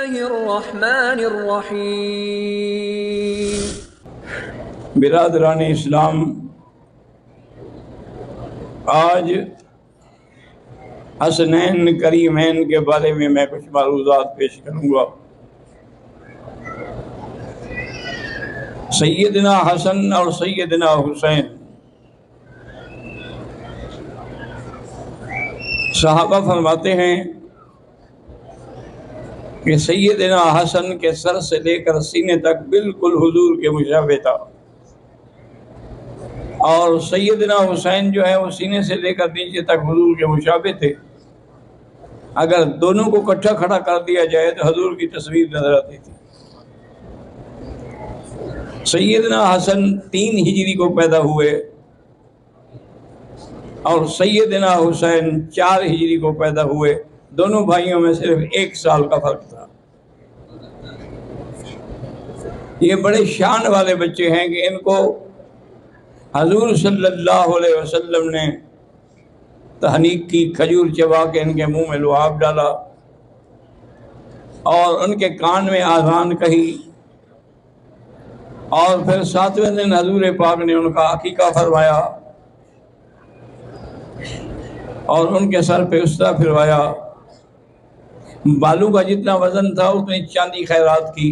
الله الرحمن الرحيم. برادران اسلام، آج حسنین کریمین کے بارے میں کچھ معروضات پیش کروں گا۔ سیدنا حسن اور سیدنا حسین صحابہ فرماتے ہیں کہ سیدنا حسن کے سر سے لے کر سینے تک بالکل حضور کے مشابہ تھا، اور سیدنا حسین جو ہے وہ سینے سے لے کر نیچے تک حضور کے مشابہ تھے۔ اگر دونوں کو اکٹھا کھڑا کر دیا جائے تو حضور کی تصویر نظر آتی تھی۔ سیدنا حسن 3 ہجری کو پیدا ہوئے اور سیدنا حسین 4 ہجری کو پیدا ہوئے۔ دونوں بھائیوں میں صرف 1 سال کا فرق تھا۔ یہ بڑے شان والے بچے ہیں کہ ان کو حضور صلی اللہ علیہ وسلم نے تحنیک کی، کھجور چبا کے ان کے منہ میں لعاب ڈالا اور ان کے کان میں آذان کہی، اور پھر 7ویں دن حضور پاک نے ان کا عقیقہ فرمایا اور ان کے سر پہ اسرا پھروایا۔ بالوں کا جتنا وزن تھا اتنی چاندی خیرات کی۔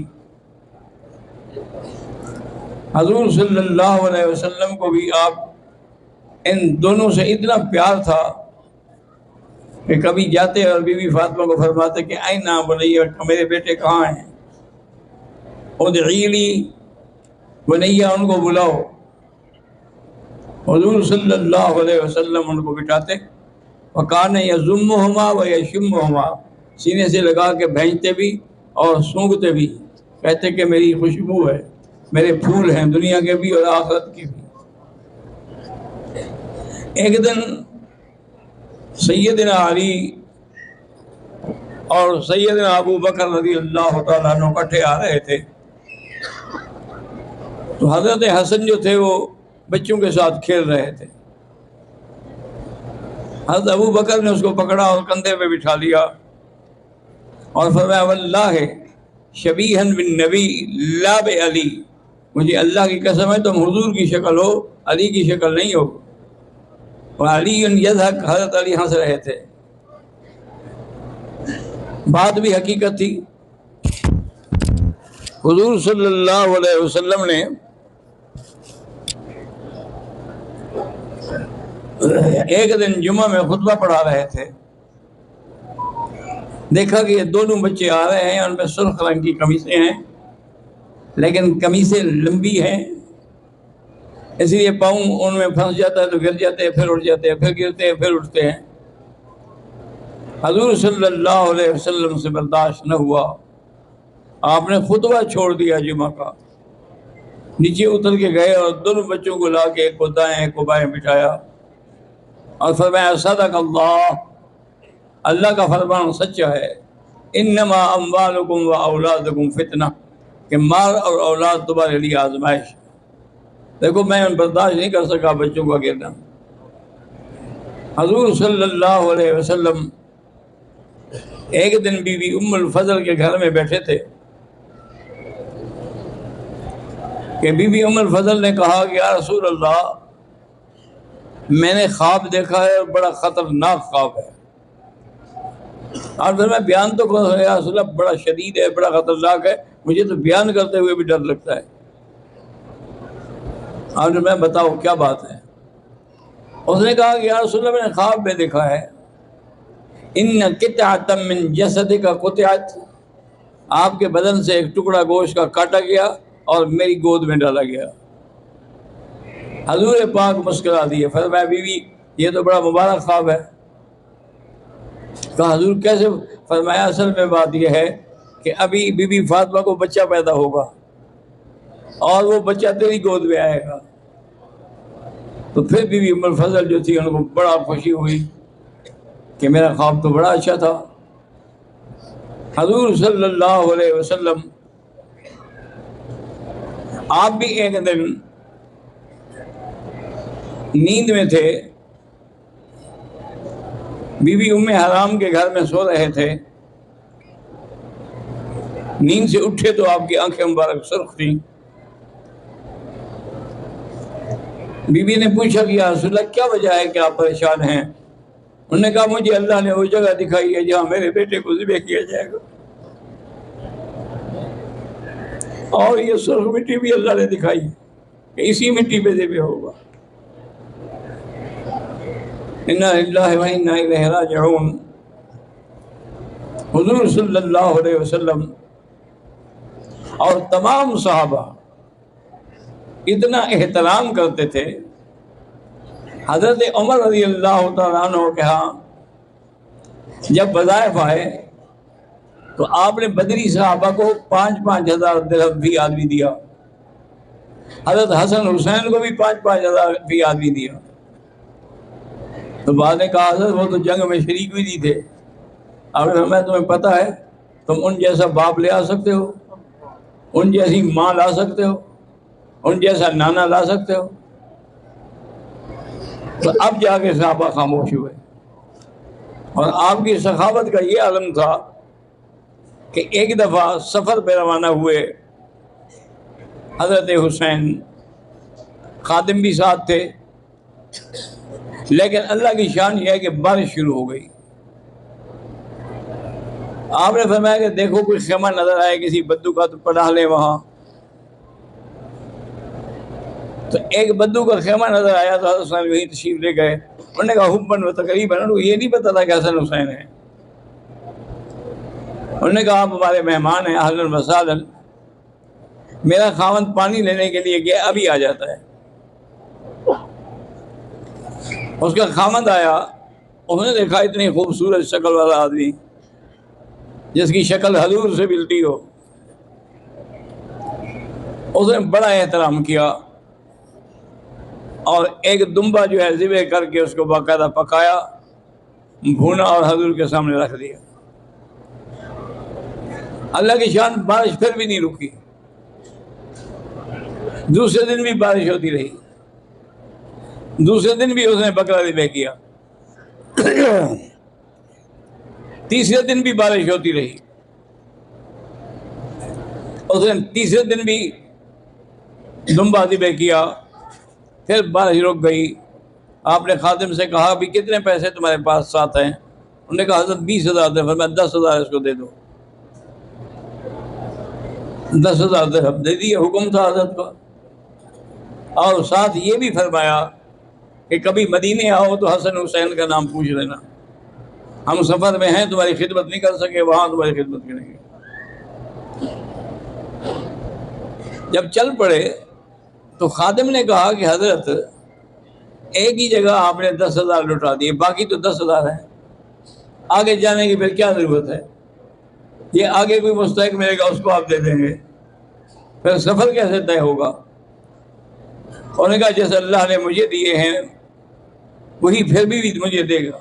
حضور صلی اللہ علیہ وسلم کو بھی آپ ان دونوں سے اتنا پیار تھا کہ کبھی جاتے اور بی بی فاطمہ کو فرماتے کہ اینا بنیا، میرے بیٹے کہاں ہیں، ادعی لی بنیا، ان کو بلاؤ۔ حضور صلی اللہ علیہ وسلم ان کو بٹھاتے، وکان یضمہما ویشمہما، سینے سے لگا کے بھینچتے بھی اور سونگھتے بھی، کہتے کہ میری خوشبو ہے، میرے پھول ہیں دنیا کے بھی اور آخرت کے بھی۔ ایک دن سیدنا علی اور سیدنا ابو بکر رضی اللہ تعالیٰ عنہ اکٹھے آ رہے تھے، تو حضرت حسن جو تھے وہ بچوں کے ساتھ کھیل رہے تھے۔ حضرت ابو بکر نے اس کو پکڑا اور کندھے پہ بٹھا لیا اور فرمایا واللہ شبیہن بالنبی لا بعلی، مجھے اللہ کی قسم ہے تم حضور کی شکل ہو، علی کی شکل نہیں ہو۔ وعلی یضحک، حضرت علی ہنس رہے تھے۔ بات بھی حقیقت تھی۔ حضور صلی اللہ علیہ وسلم نے ایک دن جمعہ میں خطبہ پڑھا رہے تھے، دیکھا کہ یہ دونوں بچے آ رہے ہیں، ان میں سرخ رنگ کی قمیصیں ہیں لیکن قمیصیں لمبی ہیں، اس لیے پاؤں ان میں پھنس جاتا ہے تو گر جاتے ہیں، پھر اٹھ جاتے ہیں، پھر گرتے ہیں، پھر اٹھتے ہیں۔ حضور صلی اللہ علیہ وسلم سے برداشت نہ ہوا، آپ نے خطبہ چھوڑ دیا جمعہ کا، نیچے اتر کے گئے اور دونوں بچوں کو لا کے ایک کو دائیں ایک کو بائیں بٹھایا اور فرمایا صدق اللہ، اللہ کا فرمان سچا ہے، انما اموالکم و اولادکم فتنہ، کہ مال اور اولاد تمہارے لیے آزمائش۔ دیکھو میں برداشت نہیں کر سکا بچوں کا گرنا۔ حضور صلی اللہ علیہ وسلم ایک دن بی بی ام الفضل کے گھر میں بیٹھے تھے کہ بی بی ام الفضل نے کہا کہ یا رسول اللہ، میں نے خواب دیکھا ہے اور بڑا خطرناک خواب ہے۔ اور پھر میں بیان تو کروں یا رسول اللہ، بڑا شدید ہے، بڑا خطرناک ہے، مجھے تو بیان کرتے ہوئے بھی ڈر لگتا ہے۔ اور میں بتاؤ کیا بات ہے؟ اس نے کہا کہ یا رسول اللہ، میں نے خواب میں دیکھا ہے ان قطعۃ من جسدک قطعت، آپ کے بدن سے ایک ٹکڑا گوشت کا کاٹا گیا اور میری گود میں ڈالا گیا۔ حضور پاک مسکرا دیے، فرمایا بیوی یہ تو بڑا مبارک خواب ہے۔ کہا حضور کیسے؟ فرمایا اصل میں بات یہ ہے کہ ابھی بی بی فاطمہ کو بچہ پیدا ہوگا اور وہ بچہ تیری گود میں آئے گا۔ تو پھر بی بی ام الفضل جو تھی ان کو بڑا خوشی ہوئی کہ میرا خواب تو بڑا اچھا تھا۔ حضور صلی اللہ علیہ وسلم آپ بھی ایک دن نیند میں تھے، بی بی ام حرام کے گھر میں سو رہے تھے، نیند سے اٹھے تو آپ کی آنکھیں مبارک سرخ تھیں۔ بی بی نے پوچھا کہ یا رسول اللہ کیا وجہ ہے کہ آپ پریشان ہیں؟ انہوں نے کہا مجھے اللہ نے وہ جگہ دکھائی ہے جہاں میرے بیٹے کو ذبح کیا جائے گا، اور یہ سرخ مٹی بھی اللہ نے دکھائی کہ اسی مٹی پہ ذبح ہوگا۔ انا للہ و انا الیہ راجعون۔ حضور صلی اللہ علیہ وسلم اور تمام صحابہ اتنا احترام کرتے تھے۔ حضرت عمر رضی اللہ تعالیٰ عنہ کے ہاں جب وظائف آئے تو آپ نے بدری صحابہ کو 5,000 درہم فی آدمی دیا، حضرت حسن حسین کو بھی 5,000 فی آدمی دیا۔ تو بعد نے کہا حضرت وہ تو جنگ میں شریک بھی نہیں تھے، اگر ہمیں تمہیں پتہ ہے تم ان جیسا باپ لے آ سکتے ہو، ان جیسی ماں لا سکتے ہو، ان جیسا نانا لا سکتے ہو۔ تو اب جا کے صحابہ خاموش ہوئے، اور آپ کی سخاوت کا یہ عالم تھا کہ ایک دفعہ سفر پہ روانہ ہوئے، حضرت حسین خادم بھی ساتھ تھے، لیکن اللہ کی شان یہ ہے کہ بارش شروع ہو گئی۔ آپ نے فرمایا کہ دیکھو کوئی خیمہ نظر آئے کسی بدو کا تو پناہ لیں وہاں۔ تو ایک بدو کا خیمہ نظر آیا تو حضرت حسین وہیں تشریف لے گئے۔ انہوں نے کہا حباً و تقریباً، انہوں کو یہ نہیں پتا تھا کہ حسن حسین ہے۔ انہوں نے کہا آپ ہمارے مہمان ہیں، اہلاً و سہلاً، میرا خاوند پانی لینے کے لیے گیا، ابھی آ جاتا ہے۔ اس کا خاوند آیا، اس نے دیکھا اتنی خوبصورت شکل والا آدمی جس کی شکل حضور سے ملتی ہو۔ اس نے بڑا احترام کیا اور ایک دمبا جو ہے ذبح کر کے اس کو باقاعدہ پکایا، بھونا اور حضور کے سامنے رکھ دیا۔ اللہ کی شان، بارش پھر بھی نہیں رکی، دوسرے دن بھی بارش ہوتی رہی، دوسرے دن بھی اس نے بکرا ذبح کیا، تیسرے دن بھی بارش ہوتی رہی، اس نے تیسرے دن بھی دمبا ذبح کیا، پھر بارش رک گئی۔ آپ نے خادم سے کہا بھی کتنے پیسے تمہارے پاس ساتھ ہیں؟ انہوں نے کہا حضرت 20,000 درہم، میں 10,000 اس کو دے دو۔ 10,000 درہم دے دیے، حکم تھا حضرت کا۔ اور ساتھ یہ بھی فرمایا کہ کبھی مدینے آؤ تو حسن حسین کا نام پوچھ لینا، ہم سفر میں ہیں، تمہاری خدمت نہیں کر سکے، وہاں تمہاری خدمت کریں گے۔ جب چل پڑے تو خادم نے کہا کہ حضرت ایک ہی جگہ آپ نے 10,000 لٹا دیے، باقی تو 10,000 ہیں، آگے جانے کی پھر کیا ضرورت ہے؟ یہ آگے کوئی مستحق ملے گا اس کو آپ دے دیں گے، پھر سفر کیسے طے ہوگا؟ انہوں نے کہا جیسے اللہ نے مجھے دیے ہیں وہی پھر بھی مجھے دے گا۔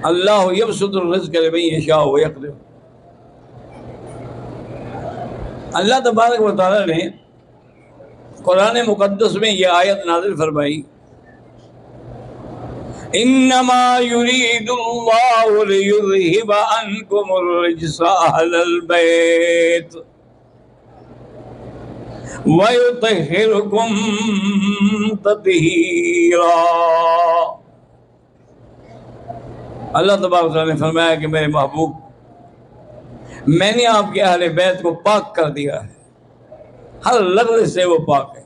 اللہ یبسط الرزق لمن یشاء ویقدر۔ اللہ تبارک و تعالیٰ نے قرآن مقدس میں یہ آیت نازل فرمائی، انما یرید اللہ لیذہب عنکم الرجس اہل البیت وَيُطَهِّرُكُمْ تَطْهِيرًا۔ اللہ تبارک و تعالیٰ نے فرمایا کہ میرے محبوب، میں نے آپ کے اہل بیت کو پاک کر دیا ہے، ہر لغز سے وہ پاک ہے۔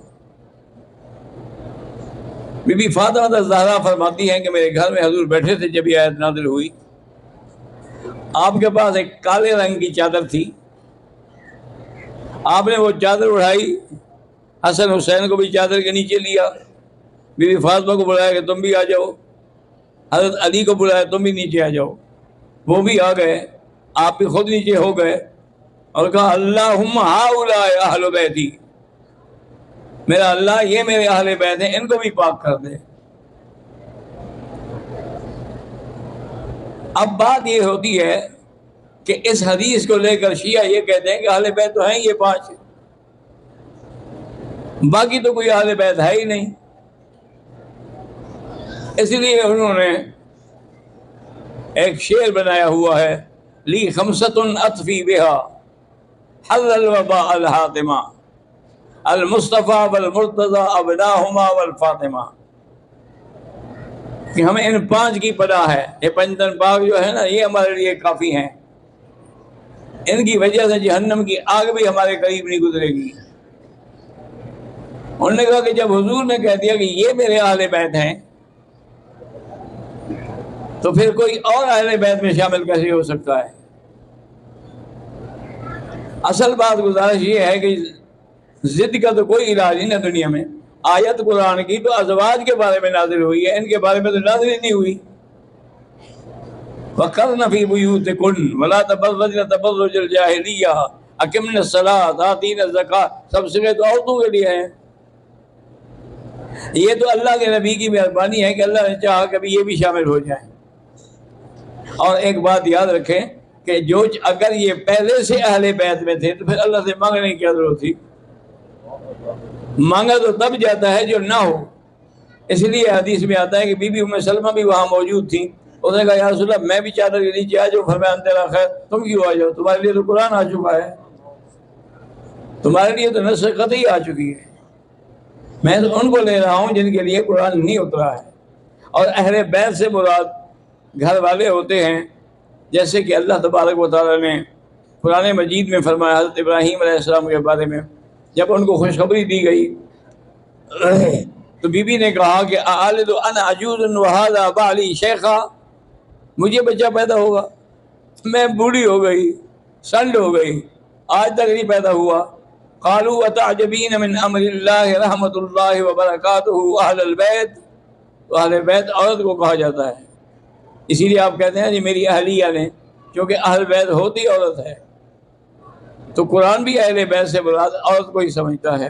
بی بی فاطمہ الزہرا فرماتی ہیں کہ میرے گھر میں حضور بیٹھے تھے جب یہ آیت نازل ہوئی، آپ کے پاس ایک کالے رنگ کی چادر تھی، آپ نے وہ چادر اڑائی، حسن حسین کو بھی چادر کے نیچے لیا، بی بی فاطمہ کو بلایا کہ تم بھی آ جاؤ، حضرت علی کو بلایا تم بھی نیچے آ جاؤ، وہ بھی آ گئے، آپ بھی خود نیچے ہو گئے اور کہا اللہم ہؤلاء اہل بیتی، میرا اللہ یہ میرے اہل بیت ہیں، ان کو بھی پاک کر دے۔ اب بات یہ ہوتی ہے کہ اس حدیث کو لے کر شیعہ یہ کہتے ہیں کہ اہل بیت تو ہیں یہ 5، باقی تو کوئی اہل بیت ہے ہی نہیں، اس لیے انہوں نے ایک شعر بنایا ہوا ہے لی خمسۃ اطفی بہا حل الوباء الحاتمہ المصطفیٰ والمرتضیٰ ابناہما والفاطمہ، کہ ہمیں ان 5 کی پناہ ہے. یہ 5 تن پاک جو ہے نا، یہ ہمارے لیے کافی ہیں. ان کی وجہ سے جہنم کی آگ بھی ہمارے قریب نہیں گزرے گی. انہوں نے کہا کہ جب حضور نے کہہ دیا کہ یہ میرے اہل بیت ہیں، تو پھر کوئی اور اہل بیت میں شامل کیسے ہو سکتا ہے؟ اصل بات گزارش یہ ہے کہ ضد کا تو کوئی علاج نہیں ہے دنیا میں. آیت قرآن کی تو ازواج کے بارے میں نازل ہوئی ہے، ان کے بارے میں تو نازل ہی نہیں ہوئی. وَقَرْنَ فِي بُيُوتِكُنَّ وَلَا تَبَرَّجْنَ تَبَرُّجَ الْجَاهِلِيَّةِ أَقِمْنَ الصَّلَاةَ آتِينَ الزَّكَاةَ، سب سے تو عورتوں کے لیے ہیں. یہ تو اللہ کے نبی کی مہربانی ہے کہ اللہ نے چاہا کبھی یہ بھی شامل ہو جائیں. اور ایک بات یاد رکھیں کہ جو اگر یہ پہلے سے اہل بیت میں تھے تو پھر اللہ سے مانگنے کی کیا ضرورت تھی؟ مانگا تو تب جاتا ہے جو نہ ہو. اس لیے حدیث میں آتا ہے کہ بی بی ام سلمہ بھی وہاں موجود تھی. اس نے کہا یا رسول اللہ میں بھی چادر کے نیچے آ جاؤں. فرمایا انت لا خیر، تم کیوں آ جاؤ، تمہارے لیے تو قرآن آ چکا ہے، تمہارے لیے تو نص قطعی آ چکی ہے. میں تو ان کو لے رہا ہوں جن کے لیے قرآن نہیں اترا ہے. اور اہل بیت سے مراد گھر والے ہوتے ہیں، جیسے کہ اللہ تبارک و تعالیٰ نے قرآن مجید میں فرمایا حضرت ابراہیم علیہ السلام کے بارے میں. جب ان کو خوشخبری دی گئی تو بی بی نے کہا کہ اَأَلِدُ أَنَا عَجُوزٌ وَهَذَا بَعْلِي شَيْخًا، مجھے بچہ پیدا ہوگا، میں بوڑھی ہو گئی، سنڈ ہو گئی، آج تک نہیں پیدا ہوا. قالوا اتعجبین من امر اللہ رحمت اللہ وبرکاتہ اہل البیت. تو اہل بیت عورت کو کہا جاتا ہے، اسی لیے آپ کہتے ہیں جی میری اہلیہ نے، کیونکہ اہل بیت ہوتی عورت ہے. تو قرآن بھی اہل بیت سے مراد عورت کو ہی سمجھتا ہے.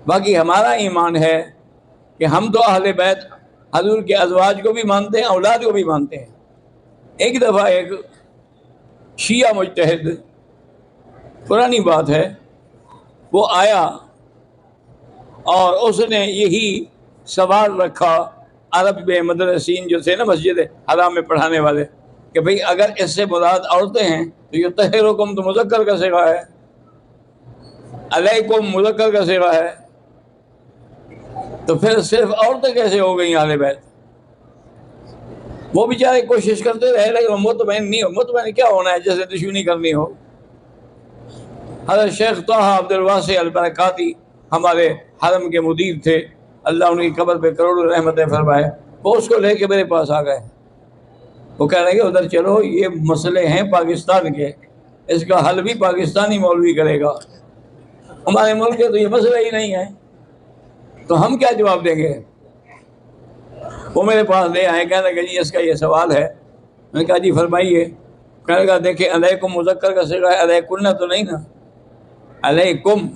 باقی ہمارا ایمان ہے کہ ہم تو اہل بیت حضور کے ازواج کو بھی مانتے ہیں، اولاد کو بھی مانتے ہیں. ایک دفعہ ایک شیعہ مجتہد، پرانی بات ہے، وہ آیا اور اس نے یہی سوال رکھا عرب میں مدرسین جو تھے نا مسجد حرام میں پڑھانے والے، کہ بھئی اگر اس سے مراد عورتیں ہیں تو یہ طہرکم تو مذکر کا صیغہ ہے، علیکم مذکر کا صیغہ ہے، تو پھر صرف عورتیں کیسے ہو گئیں اہل بیت؟ وہ بیچارے کوشش کرتے رہے لیکن وہ مطمئن نہیں ہو. مطمئن کیا ہونا ہے جیسے دشمنی کرنی ہو. حضرت شیخ طہ عبد الواسع البرکاتی ہمارے حرم کے مدیر تھے، اللہ ان کی قبر پہ کروڑوں رحمتیں فرمائے. وہ اس کو لے کے میرے پاس آ گئے. وہ کہہ رہے کہ ادھر چلو، یہ مسئلے ہیں پاکستان کے، اس کا حل بھی پاکستانی مولوی کرے گا، ہمارے ملک کے تو یہ مسئلہ ہی نہیں ہے، تو ہم کیا جواب دیں گے؟ وہ میرے پاس لے آئے، کہنے لگے جی اس کا یہ سوال ہے. میں نے کہا جی فرمائیے. کہنے لگا دیکھیں علیکم مذکر کا صیغہ ہے، علیکن تو نہیں نا، علیکم.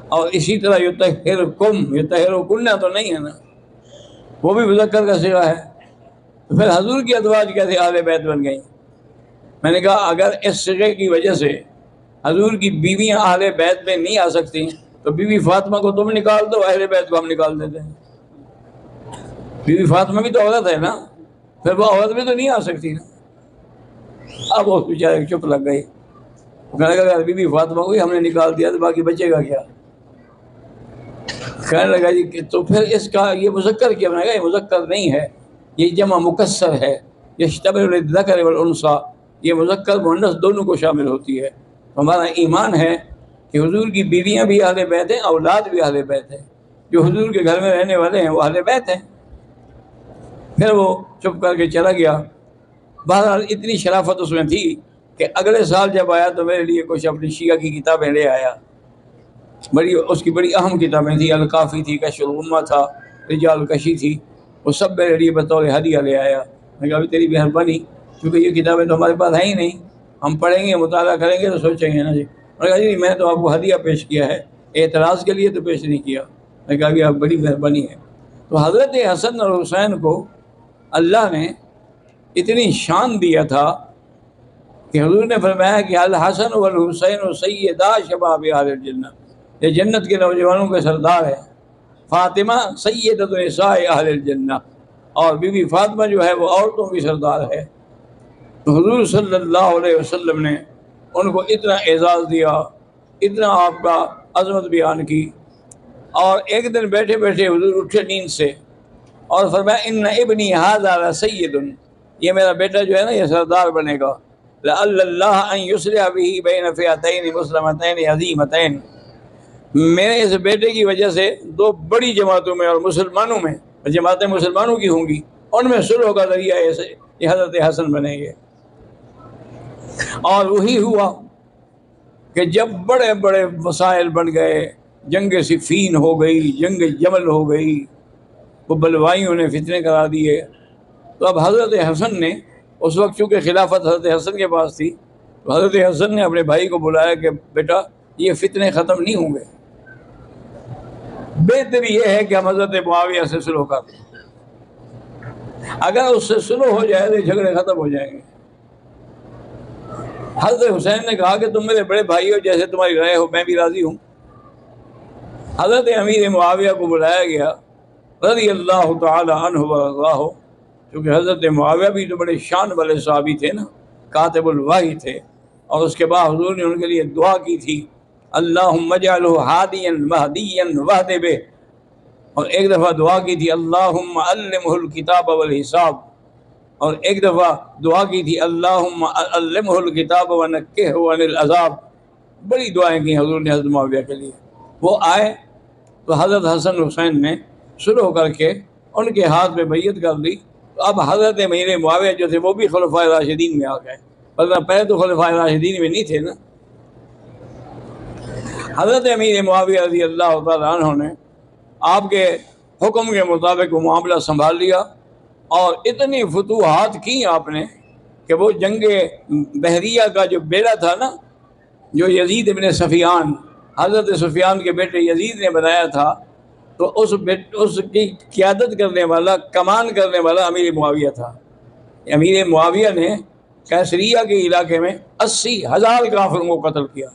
اور اسی طرح یطہرکم، یطہرکن تو نہیں ہے نا، وہ بھی مذکر کا صیغہ ہے. تو پھر حضور کی ازواج کیسے اہل بیت بن گئیں؟ میں نے کہا اگر اس صیغے کی وجہ سے حضور کی بیویاں اہل بیت میں نہیں آ سکتی تو بی بی فاطمہ کو تم نکال دو، اہل بیت کو ہم نکال دیتے ہیں. بی بی فاطمہ بھی تو عورت ہے نا، پھر وہ عورت بھی تو نہیں آ سکتی نا. اب وہ بیچارے چپ لگ گئی. کہنے لگا بی بی فاطمہ کو ہم نے نکال دیا تو باقی بچے گا کیا؟ کہنے لگا جی کہ تو پھر اس کا یہ مذکر کیا؟ میں نے کہا یہ مذکر نہیں ہے، یہ جمع مکسر ہے، یشتمل الذکر والانثی، یہ مذکر مؤنث دونوں کو شامل ہوتی ہے. ہمارا ایمان ہے کہ حضور کی بیویاں بھی اہل بیت ہیں، اولاد بھی اہل بیت ہیں، جو حضور کے گھر میں رہنے والے ہیں وہ اہل بیت ہیں. پھر وہ چپ کر کے چلا گیا. بہرحال اتنی شرافت اس میں تھی کہ اگلے سال جب آیا تو میرے لیے کچھ اپنی شیعہ کی کتابیں لے آیا. اس کی بڑی اہم کتابیں تھیں، الکافی تھی، کشف الغمہ تھا، رجال کشی تھی، وہ سب میرے لیے بطور ہدیہ لے آیا. میں کہا تیری مہربانی، کیونکہ یہ کتابیں تو ہمارے پاس ہیں ہی نہیں، ہم پڑھیں گے مطالعہ کریں گے تو سوچیں گے نا جی. میں کہا جی میں تو آپ کو ہدیہ پیش کیا ہے، اعتراض کے لیے تو پیش نہیں کیا. میں کہا کہ آپ بڑی مہربانی ہے. تو حضرت حسن اور حسین کو اللہ نے اتنی شان دیا تھا کہ حضور نے فرمایا کہ الحسن والحسین سیدا شباب اہل الجنہ، یہ جنت کے نوجوانوں کے سردار ہیں. فاطمہ سیدۃ نساء اہل الجنہ، اور بی بی فاطمہ جو ہے وہ عورتوں کی سردار ہے. تو حضور صلی اللہ علیہ وسلم نے ان کو اتنا اعزاز دیا، اتنا آپ کا عظمت بیان کی. اور ایک دن بیٹھے بیٹھے حضور اٹھے نیند سے اور فرمایا ان ابنی ھذا لسید، یہ میرا بیٹا جو ہے نا یہ سردار بنے گا. لعل اللہ ان یصلح به بین فئتین مسلمتین عظیمتین، میرے اس بیٹے کی وجہ سے دو بڑی جماعتوں میں اور مسلمانوں میں، جماعتیں مسلمانوں کی ہوں گی، ان میں صلح کا ذریعہ ایسے یہ حضرت حسن بنیں گے. اور وہی ہوا کہ جب بڑے بڑے مسائل بن گئے، جنگ صفین ہو گئی، جنگ جمل ہو گئی، وہ بلوائیوں نے فتنے کرا دیے، تو اب حضرت حسن نے اس وقت چونکہ خلافت حضرت حسن کے پاس تھی، تو حضرت حسن نے اپنے بھائی کو بلایا کہ بیٹا یہ فتنے ختم نہیں ہوں گے، بہتر یہ ہے کہ ہم حضرت معاویہ سے صلح کر لیں، اگر اس سے صلح ہو جائے تو جھگڑے ختم ہو جائیں گے. حضرت حسین نے کہا کہ تم میرے بڑے بھائی ہو، جیسے تمہاری رائے ہو میں بھی راضی ہوں. حضرت امیر معاویہ کو بلایا گیا رضی اللہ تعالی عنہ ورضاہ، کیونکہ حضرت معاویہ بھی تو بڑے شان والے صحابی تھے نا، کاتب الوحی تھے. اور اس کے بعد حضور نے ان کے لیے دعا کی تھی اللہم اجعلہ ہادیا مہدیا واہد بہ، اور ایک دفعہ دعا کی تھی اللہم علمہ الکتاب والحساب، اور ایک دفعہ دعا کی تھی اللہم علمہ الکتاب ونکہہ عن العذاب. بڑی دعائیں کی حضور نے حضرت معاویہ کے لیے. وہ آئے تو حضرت حسن حسین نے صلح کر کے ان کے ہاتھ میں بیعت کر لی. تو اب حضرت امیر معاویہ جو تھے وہ بھی خلفائے راشدین میں آ گئے، ورنہ پہلے تو خلفائے راشدین میں نہیں تھے نا. حضرت امیر معاویہ رضی اللہ تعالیٰ عنہ نے آپ کے حکم کے مطابق وہ معاملہ سنبھال لیا، اور اتنی فتوحات کی آپ نے کہ وہ جنگ بحریہ کا جو بیڑا تھا نا، جو یزید ابن سفیان، حضرت سفیان کے بیٹے یزید نے بنایا تھا، تو اس کی قیادت کرنے والا، کمان کرنے والا امیر معاویہ تھا. امیر معاویہ نے کیسریہ کے علاقے میں 80,000 کافروں کو قتل کیا.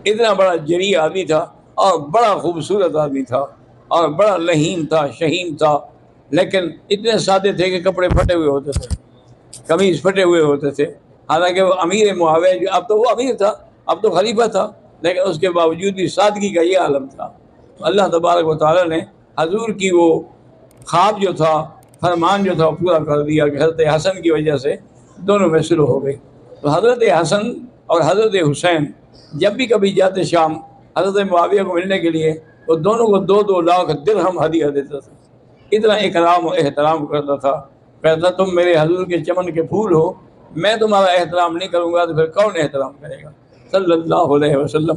اتنا بڑا جری آدمی تھا اور بڑا خوبصورت آدمی تھا اور بڑا لہیم تھا، شہیم تھا، لیکن اتنے سادے تھے کہ کپڑے پھٹے ہوئے ہوتے تھے، قمیض پھٹے ہوئے ہوتے تھے. حالانکہ وہ امیر معاویہ جو اب تو وہ امیر تھا، اب تو خلیفہ تھا، لیکن اس کے باوجود بھی سادگی کا یہ عالم تھا. اللہ تبارک و تعالیٰ نے حضور کی وہ خواب جو تھا، فرمان جو تھا، وہ پورا کر دیا کہ حضرت حسن کی وجہ سے دونوں میں صلح ہو گئی. تو حضرت حسن اور حضرت حسین جب بھی کبھی جاتے شام حضرت معاویہ کو ملنے کے لیے، وہ دونوں کو 2-2 لاکھ درہم ہدیہ دیتا تھا. اتنا اکرام و احترام کرتا تھا. کہتا تم میرے حضور کے چمن کے پھول ہو، میں تمہارا احترام نہیں کروں گا تو پھر کون احترام کرے گا، صلی اللہ علیہ وسلم.